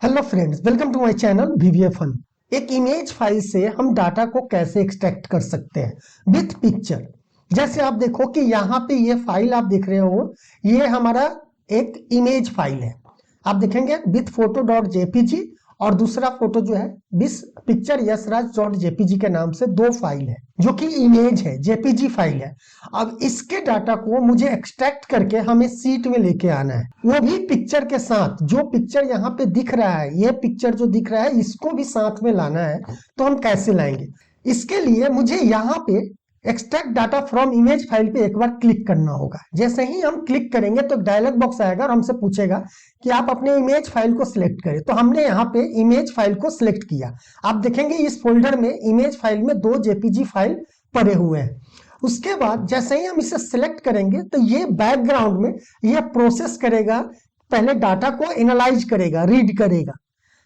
Hello friends, welcome to my channel VVFN. एक image file से हम डाटा को कैसे एक्सट्रैक्ट कर सकते हैं विथ पिक्चर। जैसे आप देखो कि यहाँ पे ये फाइल आप देख रहे हो, ये हमारा एक इमेज फाइल है। आप देखेंगे विथ फोटो डॉट जेपीजी और दूसरा फोटो जो है with picture Yashraj dot JPG के नाम से दो फाइल है जो कि इमेज है, जेपीजी फाइल है। अब इसके डाटा को मुझे एक्सट्रैक्ट करके हमें सीट में लेके आना है, वो भी पिक्चर के साथ। जो पिक्चर यहाँ पे दिख रहा है, ये पिक्चर जो दिख रहा है, इसको भी साथ में लाना है। तो हम कैसे लाएंगे? इसके लिए मुझे यहाँ पे extract data from image file पे एक बार क्लिक करना होगा। जैसे ही हम क्लिक करेंगे तो डायलॉग बॉक्स आएगा और हमसे पूछेगा कि आप अपने इमेज फाइल को सिलेक्ट करें। तो हमने यहाँ पे इमेज फाइल को सिलेक्ट किया। आप देखेंगे इस फोल्डर में इमेज फाइल में दो जेपीजी फाइल पड़े हुए हैं। उसके बाद जैसे ही हम इसे सिलेक्ट करेंगे तो ये बैकग्राउंड में ये प्रोसेस करेगा, पहले डाटा को एनालाइज करेगा, रीड करेगा।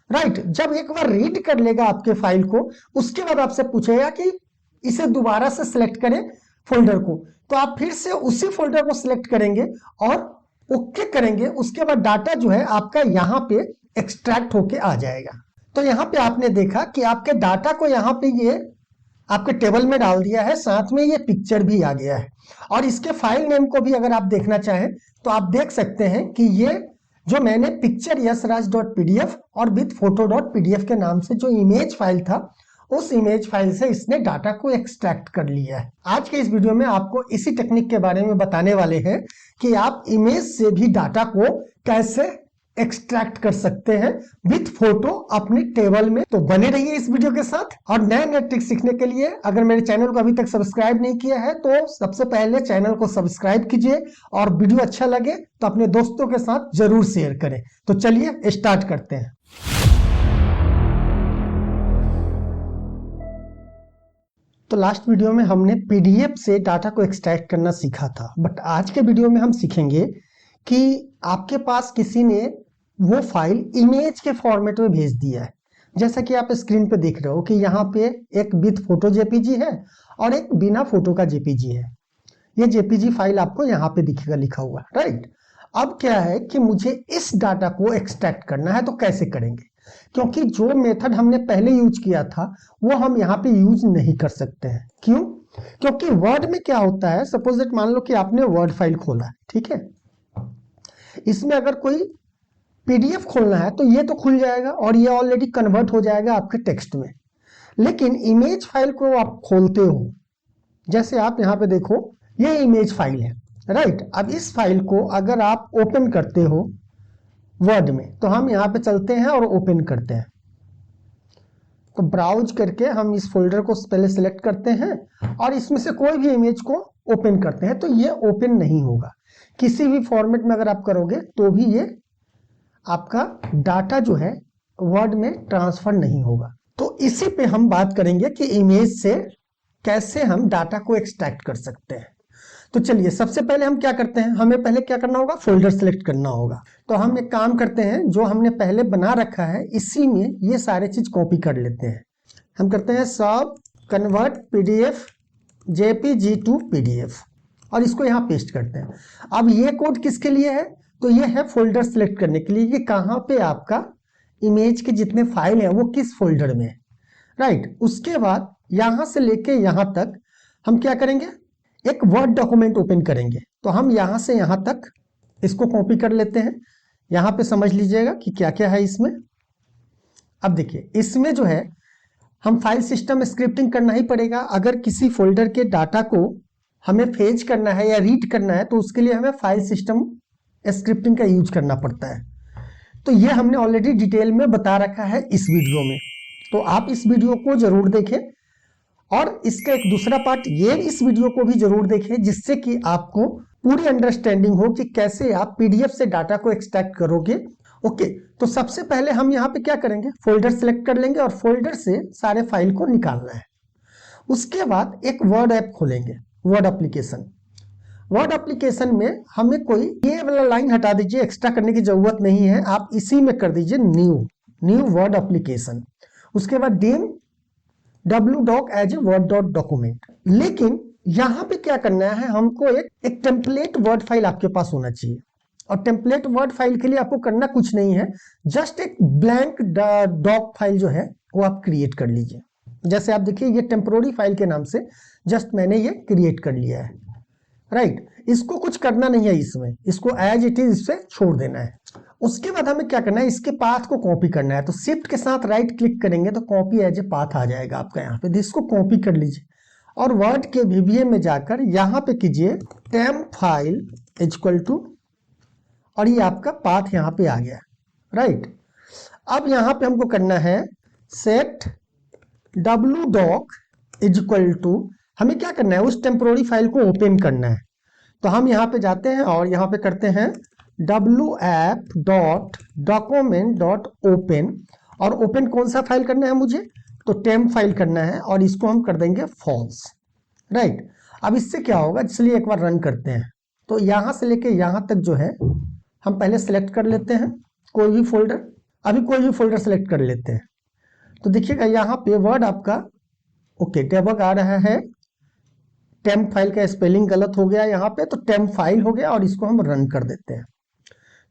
राइट, जब एक बार रीड कर लेगा आपके फाइल को, उसके बाद आपसे पूछेगा कि इसे दोबारा से सिलेक्ट करें फोल्डर को। तो आप फिर से उसी फोल्डर को सिलेक्ट करेंगे और ओके करेंगे। उसके बाद डाटा जो है आपका यहाँ पे एक्सट्रैक्ट होके आ जाएगा। तो यहाँ पे आपने देखा कि आपके डाटा को यहाँ पे ये आपके टेबल में डाल दिया है, साथ में ये पिक्चर भी आ गया है। और इसके फाइल नेम को भी अगर आप देखना चाहें तो आप देख सकते हैं कि ये जो मैंने पिक्चर यशराज डॉट पीडीएफ और विथ फोटो डॉट पीडीएफ के नाम से जो इमेज फाइल था, उस इमेज फाइल से इसने डाटा को एक्सट्रैक्ट कर लिया है। आज के इस वीडियो में आपको इसी टेक्निक के बारे में बताने वाले हैं कि आप इमेज से भी डाटा को कैसे एक्सट्रैक्ट कर सकते हैं विथ फोटो अपने टेबल में। तो बने रहिए इस वीडियो के साथ। और नए नए ट्रिक सीखने के लिए अगर मेरे चैनल को अभी तक सब्सक्राइब नहीं किया है तो सबसे पहले चैनल को सब्सक्राइब कीजिए, और वीडियो अच्छा लगे तो अपने दोस्तों के साथ जरूर शेयर करें। तो चलिए स्टार्ट करते हैं। तो लास्ट वीडियो में हमने पीडीएफ से डाटा को एक्सट्रैक्ट करना सीखा था, बट आज के वीडियो में हम सीखेंगे कि आपके पास किसी ने वो फाइल इमेज के फॉर्मेट में भेज दिया है। जैसा कि आप स्क्रीन पे देख रहे हो कि यहाँ पे एक विथ फोटो जेपीजी है और एक बिना फोटो का जेपीजी है। ये जेपीजी फाइल आपको यहाँ पे दिखेगा लिखा हुआ, राइट। अब क्या है कि मुझे इस डाटा को एक्सट्रैक्ट करना है। तो कैसे करेंगे? क्योंकि जो मेथड हमने पहले यूज किया था वो हम यहाँ पे यूज नहीं कर सकते हैं। क्यों? क्योंकि वर्ड में क्या होता है, सपोज दैट मान लो कि आपने वर्ड फाइल खोला है, ठीक है। इसमें अगर कोई पीडीएफ खोलना है तो ये तो खुल जाएगा और ये ऑलरेडी कन्वर्ट हो जाएगा आपके टेक्स्ट में। लेकिन इमेज फाइल को आप खोलते हो, जैसे आप यहाँ पे देखो ये इमेज फाइल है, राइट। अब इस फाइल को अगर आप ओपन करते हो वर्ड में, तो हम यहाँ पे चलते हैं और ओपन करते हैं। तो ब्राउज करके हम इस फोल्डर को पहले सिलेक्ट करते हैं और इसमें से कोई भी इमेज को ओपन करते हैं। तो ये ओपन नहीं होगा किसी भी फॉर्मेट में। अगर आप करोगे तो भी ये आपका डाटा जो है वर्ड में ट्रांसफर नहीं होगा। तो इसी पे हम बात करेंगे कि इमेज से कैसे हम डाटा को एक्सट्रैक्ट कर सकते हैं। तो चलिए सबसे पहले हम क्या करते हैं, हमें पहले क्या करना होगा, फोल्डर सिलेक्ट करना होगा। तो हम एक काम करते हैं, जो हमने पहले बना रखा है इसी में ये सारे चीज कॉपी कर लेते हैं। हम करते हैं सब convert PDF JPG to PDF और इसको यहाँ पेस्ट करते हैं। अब ये कोड किसके लिए है? तो ये है फोल्डर सिलेक्ट करने के लिए कि कहाँ पे आपका इमेज के जितने फाइल हैं वो किस फोल्डर में है, राइट। उसके बाद यहां से लेके यहां तक हम क्या करेंगे, एक वर्ड डॉक्यूमेंट ओपन करेंगे। तो हम यहां से यहां तक इसको कॉपी कर लेते हैं। यहां पे समझ लीजिएगा कि क्या क्या है इसमें। अब देखिए इसमें जो है हम फाइल सिस्टम स्क्रिप्टिंग करना ही पड़ेगा। अगर किसी फोल्डर के डाटा को हमें फेच करना है या रीड करना है तो उसके लिए हमें फाइल सिस्टम स्क्रिप्टिंग का यूज करना पड़ता है। तो ये हमने ऑलरेडी डिटेल में बता रखा है इस वीडियो में, तो आप इस वीडियो को जरूर देखें। और इसका एक दूसरा पार्ट ये इस वीडियो को भी जरूर देखें, जिससे कि आपको पूरी अंडरस्टैंडिंग हो कि कैसे आप पीडीएफ से डाटा को एक्सट्रैक्ट करोगे। ओके, तो सबसे पहले हम यहाँ पे क्या करेंगे, फोल्डर सिलेक्ट कर लेंगे और फोल्डर से सारे फाइल को निकालना है। उसके बाद एक वर्ड ऐप खोलेंगे, वर्ड एप्लीकेशन। वर्ड एप्लीकेशन में हमें कोई ये वाला लाइन हटा दीजिए, एक्स्ट्रा करने की जरूरत नहीं है, आप इसी में कर दीजिए न्यू वर्ड एप्लीकेशन। उसके बाद डीम wdoc as a word dot document. लेकिन यहां पे क्या करना है, हमको एक टेम्पलेट वर्ड फाइल आपके पास होना चाहिए। और टेम्पलेट वर्ड फाइल के लिए आपको करना कुछ नहीं है, जस्ट एक ब्लैंक डॉक फाइल जो है वो आप क्रिएट कर लीजिए। जैसे आप देखिए ये टेम्पोररी फाइल के नाम से जस्ट मैंने ये क्रिएट कर लिया है, राइट। इसको कुछ करना नहीं है इसमें, इसको एज इट इज इससे छोड़ देना है। उसके बाद हमें क्या करना है, इसके पाथ को कॉपी करना है। तो शिफ्ट के साथ राइट क्लिक करेंगे तो कॉपी एज ए पाथ आ जाएगा आपका यहाँ पे। इसको कॉपी कर लीजिए और वर्ड के VBA में जाकर यहाँ पे कीजिए टेम्प फाइल इक्वल टू, और ये आपका पाथ यहाँ पे आ गया, राइट। अब यहाँ पे हमको करना है सेट wdoc इक्वल टू, हमें क्या करना है, उस टेम्पोररी फाइल को ओपन करना है। तो हम यहाँ पे जाते हैं और यहाँ पे करते हैं wap.document.open, और ओपन कौन सा फाइल करना है मुझे, तो टेम्प फाइल करना है, और इसको हम कर देंगे फॉल्स, राइट। अब इससे क्या होगा, चलिए एक बार रन करते हैं। तो यहाँ से लेके यहाँ तक जो है हम पहले सेलेक्ट कर लेते हैं कोई भी फोल्डर, अभी कोई भी फोल्डर सेलेक्ट कर लेते हैं। तो देखिएगा यहाँ पे वर्ड आपका ओके डेबग आ रहा है, टेम्प फाइल का स्पेलिंग गलत हो गया यहाँ पे, तो टेम्प फाइल हो गया, और इसको हम रन कर देते हैं।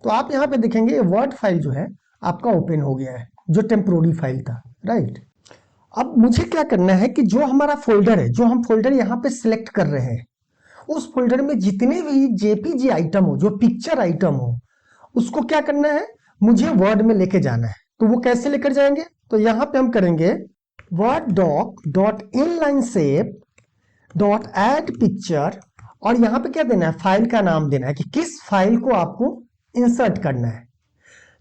तो आप यहाँ पे देखेंगे वर्ड फाइल जो है आपका ओपन हो गया है, जो टेम्पोररी फाइल था, राइट। अब मुझे क्या करना है कि जो हमारा फोल्डर है, जो हम फोल्डर यहाँ पे सिलेक्ट कर रहे हैं, उस फोल्डर में जितने भी JPG आइटम हो, जो पिक्चर आइटम हो, उसको क्या करना है, मुझे वर्ड में लेके जाना है। तो वो कैसे लेकर जाएंगे, तो यहाँ पे हम करेंगे word.doc.inlineshape.add पिक्चर, और यहाँ पे क्या देना है, फाइल का नाम देना है कि किस फाइल को आपको इंसर्ट करना है।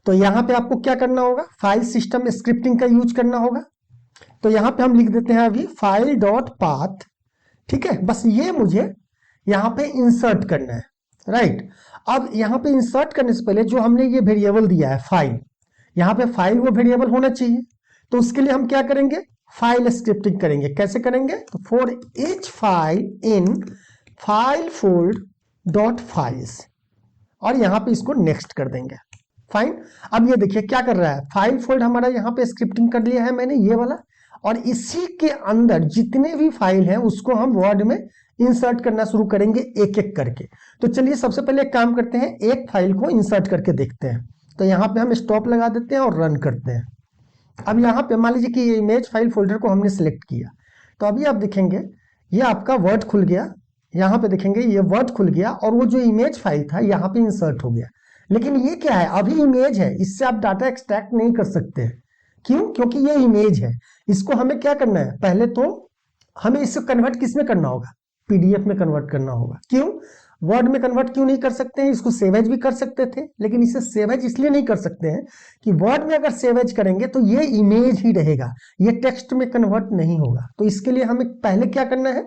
तो यहाँ पे आपको क्या करना होगा, फाइल सिस्टम स्क्रिप्टिंग का यूज करना होगा। तो यहाँ पे हम लिख देते हैं अभी फाइल डॉट पाथ, ठीक है। बस ये मुझे यहाँ पे इंसर्ट करना है, राइट। अब यहाँ पे इंसर्ट करने से पहले जो हमने ये वेरिएबल दिया है फाइल, यहाँ पे फाइल वो वेरिएबल होना चाहिए। तो उसके लिए हम क्या करेंगे, फाइल स्क्रिप्टिंग करेंगे। कैसे करेंगे, तो for each file in file fold dot files, और यहाँ पे इसको नेक्स्ट कर देंगे, फाइन। अब ये देखिए क्या कर रहा है, फाइल फोल्ड हमारा यहाँ पे स्क्रिप्टिंग कर लिया है मैंने ये वाला, और इसी के अंदर जितने भी फाइल हैं उसको हम वर्ड में इंसर्ट करना शुरू करेंगे एक एक करके। तो चलिए सबसे पहले एक काम करते हैं, एक फाइल को इंसर्ट करके देखते हैं। तो यहाँ पे हम स्टॉप लगा देते हैं और रन करते हैं। अब यहाँ पे मान लीजिए कि ये इमेज फाइल फोल्डर को हमने सिलेक्ट किया, तो अभी आप देखेंगे ये आपका वर्ड खुल गया, यहाँ पे देखेंगे ये वर्ड खुल गया, और वो जो इमेज फाइल था यहाँ पे इंसर्ट हो गया। लेकिन ये क्या है, अभी इमेज है, इससे आप डाटा एक्सट्रैक्ट नहीं कर सकते। क्यों, क्योंकि ये इमेज है। इसको हमें क्या करना है, पहले तो हमें इसको कन्वर्ट किस में करना होगा, PDF में कन्वर्ट करना होगा। क्यों, वर्ड में कन्वर्ट क्यों नहीं कर सकते हैं, इसको सेव एज भी कर सकते थे, लेकिन इसे सेव एज इसलिए नहीं कर सकते हैं कि वर्ड में अगर सेव एज करेंगे तो ये इमेज ही रहेगा, ये टेक्स्ट में कन्वर्ट नहीं होगा। तो इसके लिए हमें पहले क्या करना है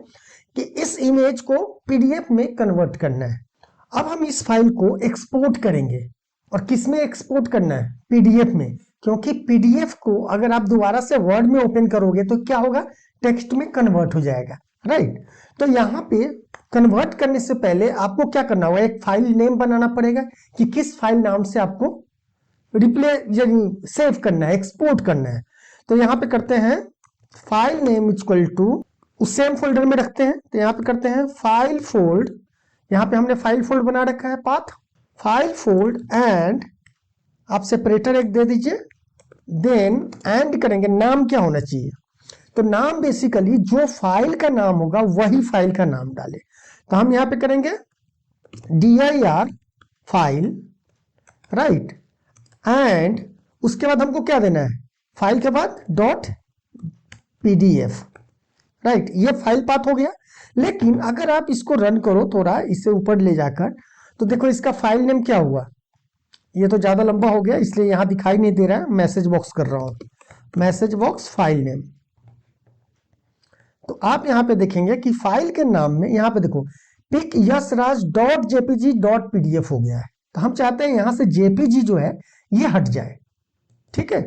कि इस इमेज को PDF में कन्वर्ट करना है। अब हम इस फाइल को एक्सपोर्ट करेंगे, और किस में एक्सपोर्ट करना है, PDF में, क्योंकि PDF को अगर आप दोबारा से वर्ड में ओपन करोगे तो क्या होगा, टेक्स्ट में कन्वर्ट हो जाएगा, राइट। तो यहाँ पे कन्वर्ट करने से पहले आपको क्या करना होगा, एक फाइल नेम बनाना पड़ेगा कि किस फाइल नाम से आपको रिप्ले सेव करना है, एक्सपोर्ट करना है। तो यहाँ पे करते हैं फाइल नेम इक्वल टू, उस सेम फोल्डर में रखते हैं, तो यहाँ पे करते हैं फाइल फोल्ड, यहाँ पे हमने फाइल फोल्ड बना रखा है पाथ, फाइल फोल्ड एंड आप सेपरेटर एक दे दीजिए, देन एंड करेंगे, नाम क्या होना चाहिए, तो नाम बेसिकली जो फाइल का नाम होगा वही फाइल का नाम डाले। तो हम यहाँ पे करेंगे dir फाइल, राइट, एंड उसके बाद हमको क्या देना है, फाइल के बाद डॉट PDF, राइट। ये फाइल पाथ हो गया। लेकिन अगर आप इसको रन करो थोड़ा इसे ऊपर ले जाकर, तो देखो इसका फाइल नेम क्या हुआ, ये तो ज्यादा लंबा हो गया इसलिए यहां दिखाई नहीं दे रहा है, मैसेज बॉक्स कर रहा हूं, मैसेज बॉक्स फाइल नेम। तो आप यहां पे देखेंगे कि फाइल के नाम में यहां पे देखो pic Yashraj dot JPG dot PDF हो गया है। तो हम चाहते हैं यहां से JPG जो है ये हट जाए, ठीक है।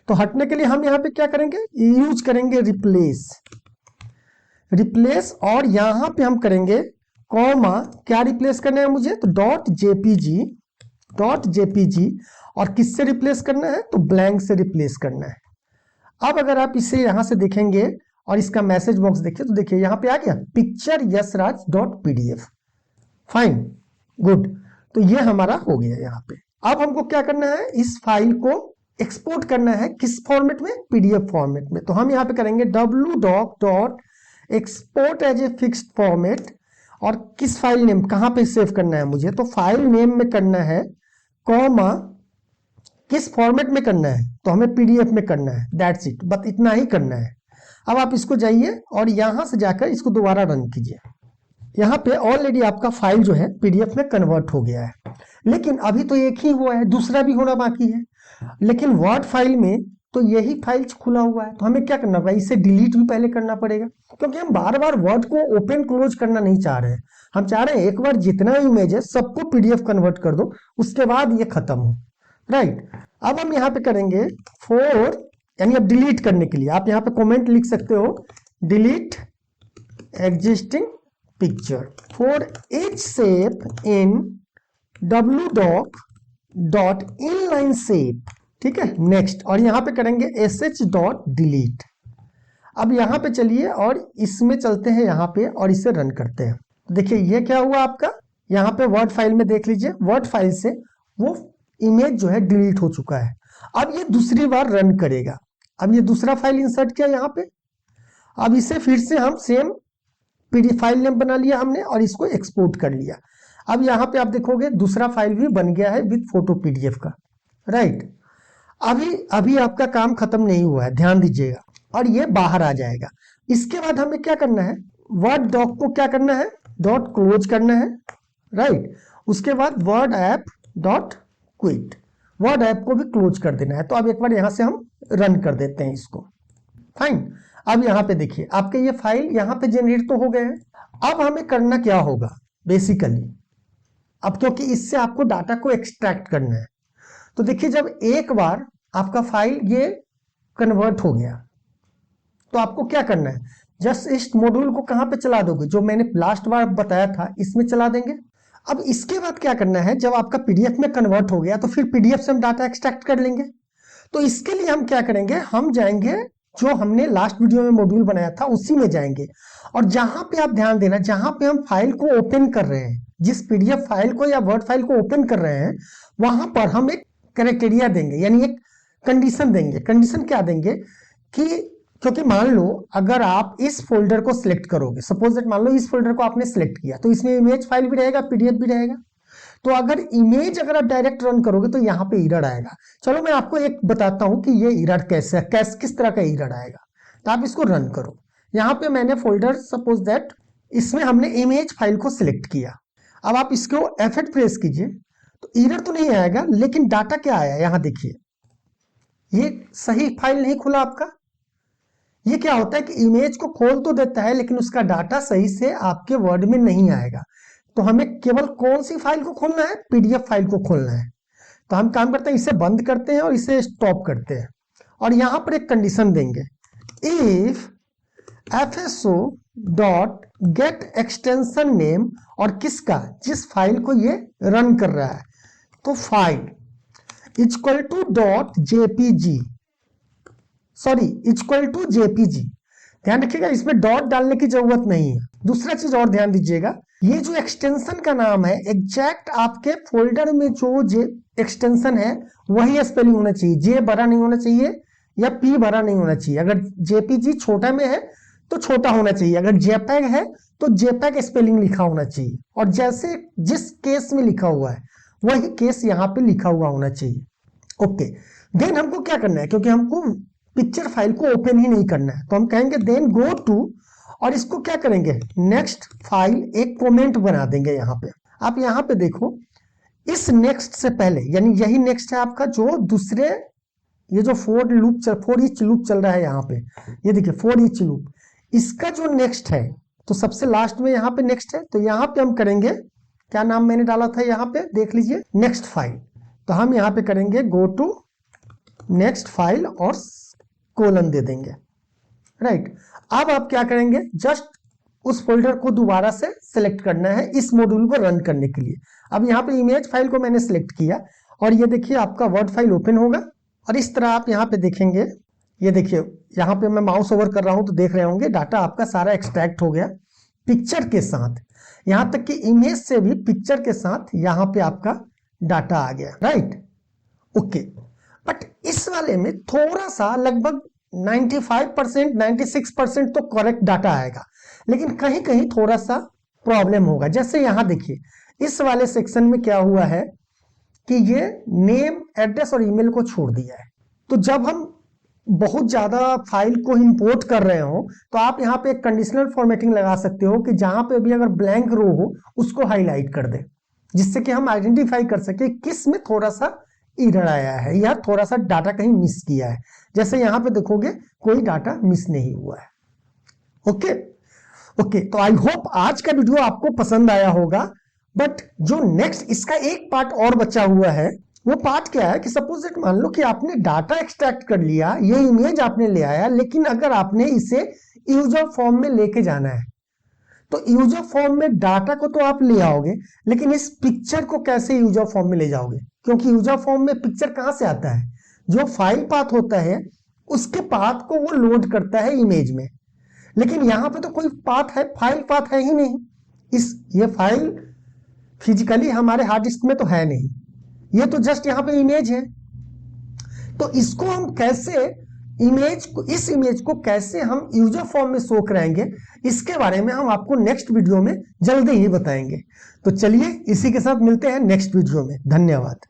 तो हटने के लिए हम यहाँ पे क्या करेंगे, यूज करेंगे रिप्लेस, और यहां पे हम करेंगे कॉमा, क्या रिप्लेस करना है मुझे, तो डॉट जेपीजी, और किससे रिप्लेस करना है, तो ब्लैंक से रिप्लेस करना है। अब अगर आप इसे यहां से देखेंगे और इसका मैसेज बॉक्स देखिए, तो देखिए यहां पे आ गया picture Yashraj dot PDF, fine, good. तो ये हमारा हो गया यहाँ पे। अब हमको क्या करना है, इस फाइल को एक्सपोर्ट करना है किस फॉर्मेट में, पीडीएफ फॉर्मेट में। तो हम यहाँ पे करेंगे wdoc.export as a fixed format, और किस फाइल नेम, कहाँ पे सेव करना है मुझे, तो फाइल नेम में करना है, कॉमा किस फॉर्मेट में करना है, तो हमें पीडीएफ में करना है, दैट्स इट, बस इतना ही करना है। अब आप इसको जाइए और यहां से जाकर इसको दोबारा रन कीजिए। यहाँ पे ऑलरेडी आपका फाइल जो है पीडीएफ में कन्वर्ट हो गया है, लेकिन अभी तो एक ही हुआ है, दूसरा भी होना बाकी है। लेकिन वर्ड फाइल में तो यही फाइल खुला हुआ है, तो हमें क्या करना पड़ेगा, इसे डिलीट भी पहले करना पड़ेगा, क्योंकि हम बार बार वर्ड को ओपन क्लोज करना नहीं चाह रहे हैं। हम चाह रहे हैं एक बार जितना इमेज है सबको पीडीएफ कन्वर्ट कर दो, उसके बाद ये खत्म हो, राइट। अब हम यहाँ पे करेंगे फॉर, यानी अब डिलीट करने के लिए आप यहाँ पे कमेंट लिख सकते हो, delete existing picture for each shape in wdoc.inline shape, ठीक है, नेक्स्ट। और यहाँ पे करेंगे sh.delete। अब यहाँ पे चलिए और इसमें चलते हैं यहाँ पे और इसे रन करते हैं। देखिए ये क्या हुआ आपका, यहाँ पे वर्ड फाइल में देख लीजिए, वर्ड फाइल से वो इमेज जो है डिलीट हो चुका है। अब ये दूसरी बार रन करेगा। अब ये दूसरा फाइल इंसर्ट किया यहाँ पे, अब इसे फिर से हम सेम पीडीएफ फाइल नेम बना लिया हमने और इसको एक्सपोर्ट कर लिया। अब यहाँ पे आप देखोगे दूसरा फाइल भी बन गया है विद फोटो पीडीएफ का, राइट। अभी आपका काम खत्म नहीं हुआ है, ध्यान दीजिएगा, और ये बाहर आ जाएगा। इसके बाद हमें क्या करना है, वर्ड डॉक को क्या करना है, डॉट क्लोज करना है, राइट। उसके बाद word app dot quit, word app को भी क्लोज कर देना है। तो अब एक बार यहां से हम रन कर देते हैं इसको, फाइन। अब यहाँ पे देखिए आपके ये फाइल यहाँ पे जनरेट तो हो गए हैं। अब हमें करना क्या होगा बेसिकली, अब क्योंकि इससे आपको डाटा को एक्सट्रैक्ट करना है, तो देखिए जब एक बार आपका फाइल ये कन्वर्ट हो गया तो आपको क्या करना है, जस्ट इस मॉड्यूल को कहां पे चला दोगे, जो मैंने लास्ट बार बताया था इसमें चला देंगे। अब इसके बाद क्या करना है, जब आपका पीडीएफ में कन्वर्ट हो गया तो फिर पीडीएफ से हम डाटा एक्सट्रैक्ट कर लेंगे। तो इसके लिए हम क्या करेंगे, हम जाएंगे जो हमने लास्ट वीडियो में मॉड्यूल बनाया था उसी में जाएंगे, और जहां पे आप ध्यान देना, जहां पे हम फाइल को ओपन कर रहे हैं, जिस पीडीएफ फाइल को या वर्ड फाइल को ओपन कर रहे हैं, वहां पर हम एक क्राइटेरिया देंगे, यानी एक कंडीशन देंगे। कंडीशन क्या देंगे कि क्योंकि मान लो अगर आप इस फोल्डर को सिलेक्ट करोगे, सपोज दैट मान लो इस फोल्डर को आपने सिलेक्ट किया, तो इसमें इमेज फाइल भी रहेगा, पीडीएफ भी रहेगा। तो अगर इमेज अगर आप डायरेक्ट रन करोगे तो यहाँ पे एरर आएगा। चलो मैं आपको एक बताता हूं कि ये एरर कैसे है, किस तरह का एरर आएगा। तो आप इसको रन करो, यहाँ पे मैंने फोल्डर सपोज दैट इसमें हमने इमेज फाइल को सिलेक्ट किया। अब आप इसको F8 प्रेस कीजिए तो एरर तो नहीं आएगा, लेकिन डाटा क्या आया यहाँ देखिए, ये सही फाइल नहीं खुला आपका। ये क्या होता है कि इमेज को खोल तो देता है लेकिन उसका डाटा सही से आपके वर्ड में नहीं आएगा। तो हमें केवल कौन सी फाइल को खोलना है, पीडीएफ फाइल को खोलना है। तो हम काम करते हैं, इसे बंद करते हैं और इसे स्टॉप करते हैं, और यहां पर एक कंडीशन देंगे, if fso dot gate extension name, और किसका, जिस फाइल को ये रन कर रहा है, तो file equal to dot JPG, sorry equal to JPG. ध्यान रखिएगा इसमें डॉट डालने की जरूरत नहीं है। दूसरा चीज और ध्यान दीजिएगा, ये जो एक्सटेंशन का नाम है एग्जैक्ट आपके फोल्डर में जो जे एक्सटेंशन है वही स्पेलिंग होना चाहिए, जे बड़ा नहीं होना चाहिए या पी बड़ा नहीं होना चाहिए। अगर जेपीजी छोटा में है तो छोटा होना चाहिए, अगर जेपैग है तो जेपैग स्पेलिंग लिखा होना चाहिए, और जैसे जिस केस में लिखा हुआ है वही केस यहाँ पे लिखा हुआ होना चाहिए। ओके, देन हमको क्या करना है, क्योंकि हमको पिक्चर फाइल को ओपन ही नहीं करना है, तो हम कहेंगे देन गो टू, और इसको क्या करेंगे, नेक्स्ट फाइल, एक कमेंट बना देंगे यहाँ पे। आप यहाँ पे देखो, इस नेक्स्ट से पहले, यानी यही नेक्स्ट है आपका, जो दूसरे ये जो फोर ईच लूप चल रहा है यहाँ पे, ये देखिए फोर ईच लूप, इसका जो नेक्स्ट है, तो सबसे लास्ट में यहाँ पे नेक्स्ट है। तो यहाँ पे हम करेंगे, क्या नाम मैंने डाला था यहाँ पे देख लीजिए, नेक्स्ट फाइल। तो हम यहाँ पे करेंगे गो टू नेक्स्ट फाइल और कोलन दे देंगे, राइट। अब आप क्या करेंगे, जस्ट उस फोल्डर को दोबारा से सिलेक्ट करना है इस मॉड्यूल को रन करने के लिए। अब यहाँ पे इमेज फाइल को मैंने सिलेक्ट किया और ये देखिए आपका वर्ड फाइल ओपन होगा, और इस तरह आप यहाँ पे देखेंगे, ये देखिए यहाँ पे मैं माउस ओवर कर रहा हूं तो देख रहे होंगे डाटा आपका सारा एक्सट्रैक्ट हो गया पिक्चर के साथ। यहां तक कि इमेज से भी पिक्चर के साथ यहां पे आपका डाटा आ गया, राइट। ओके, बट इस वाले में थोड़ा सा लगभग 95% 96% तो करेक्ट डाटा आएगा, लेकिन कहीं कहीं थोड़ा सा प्रॉब्लम होगा। जैसे यहां देखिए, इस वाले सेक्शन में क्या हुआ है कि ये नेम, एड्रेस और ईमेल को छोड़ दिया है। तो जब हम बहुत ज्यादा फाइल को इंपोर्ट कर रहे हो तो आप यहाँ पे एक कंडीशनल फॉर्मेटिंग लगा सकते हो कि जहां पे भी अगर ब्लैंक रो हो उसको हाईलाइट कर दे, जिससे कि हम आइडेंटिफाई कर सके किस में थोड़ा सा एरर आया है या थोड़ा सा डाटा कहीं मिस किया है। जैसे यहां पे देखोगे कोई डाटा मिस नहीं हुआ है। ओके ओके, तो आई होप आज का वीडियो आपको पसंद आया होगा। बट जो नेक्स्ट इसका एक पार्ट और बचा हुआ है, वो पार्ट क्या है कि सपोज इट मान लो कि आपने डाटा एक्सट्रैक्ट कर लिया, ये इमेज आपने ले आया, लेकिन अगर आपने इसे यूजर फॉर्म में लेके जाना है तो यूजर फॉर्म में डाटा को तो आप ले आओगे, लेकिन इस पिक्चर को कैसे यूजर फॉर्म में ले जाओगे? क्योंकि यूजर फॉर्म में पिक्चर कहां से आता है? जो फाइल पाथ होता है उसके पाथ को वो लोड करता है इमेज में, लेकिन यहां पे तो कोई पाथ है, फाइल पाथ है ही नहीं। ये फाइल फिजिकली हमारे हार्ड डिस्क में तो है नहीं, ये तो जस्ट यहां पे इमेज है। तो इसको हम कैसे इस इमेज को कैसे हम यूजर फॉर्म में शो कराएंगे, इसके बारे में हम आपको नेक्स्ट वीडियो में जल्दी ही बताएंगे। तो चलिए इसी के साथ मिलते हैं नेक्स्ट वीडियो में। धन्यवाद।